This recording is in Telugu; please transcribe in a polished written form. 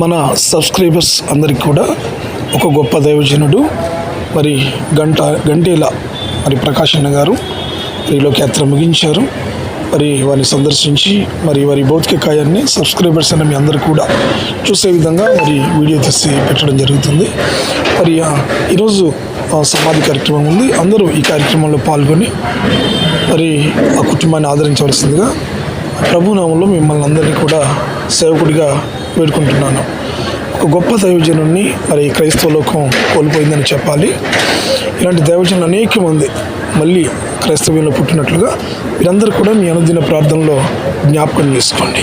మన సబ్స్క్రైబర్స్ అందరికీ కూడా ఒక గొప్ప దైవజనుడు మరి గంటేల మరి ప్రకాష్ అన్న గారు మరి లోకయాత్ర ముగించారు. మరి వారిని సందర్శించి మరి వారి భౌతిక కాయాన్ని సబ్స్క్రైబర్స్ అన్న మీ అందరూ కూడా చూసే విధంగా మరి వీడియో తీసి పెట్టడం జరుగుతుంది. మరి ఈరోజు సమాధి కార్యక్రమం ఉంది. అందరూ ఈ కార్యక్రమంలో పాల్గొని మరి ఆ కుటుంబాన్ని ఆదరించవలసిందిగా ప్రభునామంలో మిమ్మల్ని అందరినీ కూడా సేవకుడిగా వేడుకుంటున్నాను. ఒక గొప్ప దైవజనుడిని మరి క్రైస్తవ లోకం కోల్పోయిందని చెప్పాలి. ఇలాంటి దైవజనులు అనేక మంది మళ్ళీ క్రైస్తవ్యంలో పుట్టినట్లుగా మీరందరూ కూడా మీ అనుదిన ప్రార్థనలో జ్ఞాపకం చేసుకోండి.